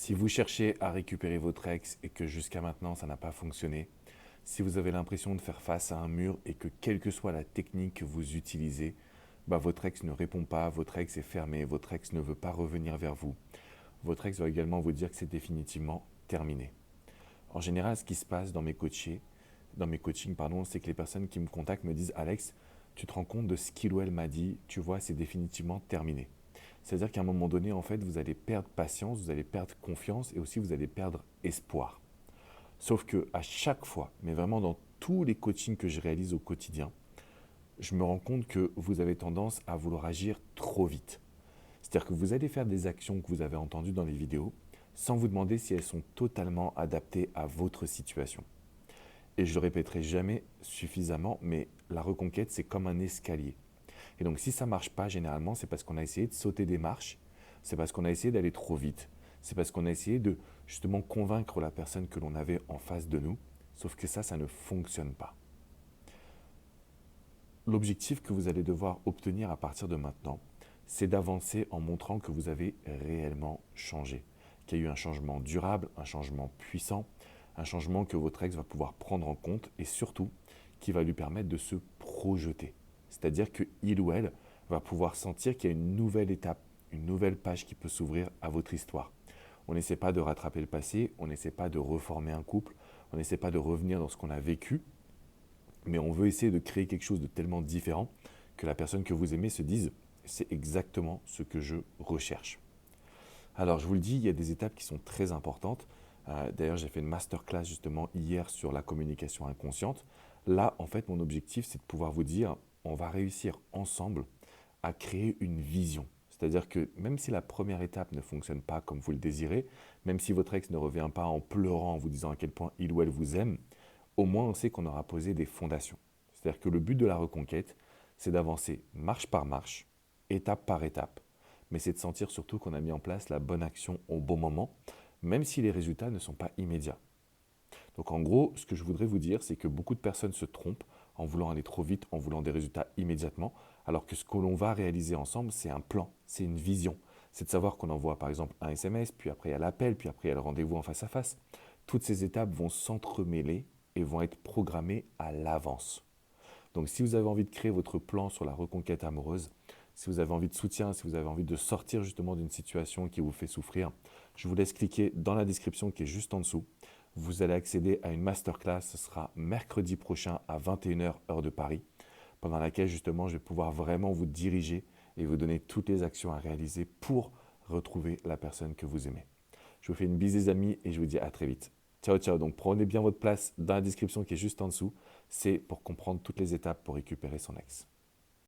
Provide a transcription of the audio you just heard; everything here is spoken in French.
Si vous cherchez à récupérer votre ex et que jusqu'à maintenant ça n'a pas fonctionné, si vous avez l'impression de faire face à un mur et que quelle que soit la technique que vous utilisez, votre ex ne répond pas, votre ex est fermé, votre ex ne veut pas revenir vers vous, votre ex va également vous dire que c'est définitivement terminé. En général, ce qui se passe dans mes coachings, c'est que les personnes qui me contactent me disent Alex, tu te rends compte de ce qu'il ou elle m'a dit, tu vois, c'est définitivement terminé. C'est-à-dire qu'à un moment donné, en fait, vous allez perdre patience, vous allez perdre confiance et aussi vous allez perdre espoir. Sauf que à chaque fois, mais vraiment dans tous les coachings que je réalise au quotidien, je me rends compte que vous avez tendance à vouloir agir trop vite. C'est-à-dire que vous allez faire des actions que vous avez entendues dans les vidéos sans vous demander si elles sont totalement adaptées à votre situation. Et je le répéterai jamais suffisamment, mais la reconquête, c'est comme un escalier. Et donc si ça ne marche pas, généralement, c'est parce qu'on a essayé de sauter des marches, c'est parce qu'on a essayé d'aller trop vite, c'est parce qu'on a essayé de justement convaincre la personne que l'on avait en face de nous, sauf que ça ne fonctionne pas. L'objectif que vous allez devoir obtenir à partir de maintenant, c'est d'avancer en montrant que vous avez réellement changé, qu'il y a eu un changement durable, un changement puissant, un changement que votre ex va pouvoir prendre en compte et surtout qui va lui permettre de se projeter. C'est-à-dire qu'il ou elle va pouvoir sentir qu'il y a une nouvelle étape, une nouvelle page qui peut s'ouvrir à votre histoire. On n'essaie pas de rattraper le passé, on n'essaie pas de reformer un couple, on n'essaie pas de revenir dans ce qu'on a vécu, mais on veut essayer de créer quelque chose de tellement différent que la personne que vous aimez se dise c'est exactement ce que je recherche. Alors je vous le dis, il y a des étapes qui sont très importantes. D'ailleurs, j'ai fait une masterclass justement hier sur la communication inconsciente. Là, en fait, mon objectif, c'est de pouvoir vous dire, on va réussir ensemble à créer une vision. C'est-à-dire que même si la première étape ne fonctionne pas comme vous le désirez, même si votre ex ne revient pas en pleurant, en vous disant à quel point il ou elle vous aime, au moins on sait qu'on aura posé des fondations. C'est-à-dire que le but de la reconquête, c'est d'avancer marche par marche, étape par étape, mais c'est de sentir surtout qu'on a mis en place la bonne action au bon moment, même si les résultats ne sont pas immédiats. Donc en gros, ce que je voudrais vous dire, c'est que beaucoup de personnes se trompent en voulant aller trop vite, en voulant des résultats immédiatement, alors que ce que l'on va réaliser ensemble, c'est un plan, c'est une vision. C'est de savoir qu'on envoie par exemple un SMS, puis après il y a l'appel, puis après il y a le rendez-vous en face à face. Toutes ces étapes vont s'entremêler et vont être programmées à l'avance. Donc si vous avez envie de créer votre plan sur la reconquête amoureuse, si vous avez envie de soutien, si vous avez envie de sortir justement d'une situation qui vous fait souffrir, je vous laisse cliquer dans la description qui est juste en dessous. Vous allez accéder à une masterclass, ce sera mercredi prochain à 21h heure de Paris, pendant laquelle justement je vais pouvoir vraiment vous diriger et vous donner toutes les actions à réaliser pour retrouver la personne que vous aimez. Je vous fais une bise les amis et je vous dis à très vite. Ciao, ciao. Donc prenez bien votre place dans la description qui est juste en dessous. C'est pour comprendre toutes les étapes pour récupérer son ex.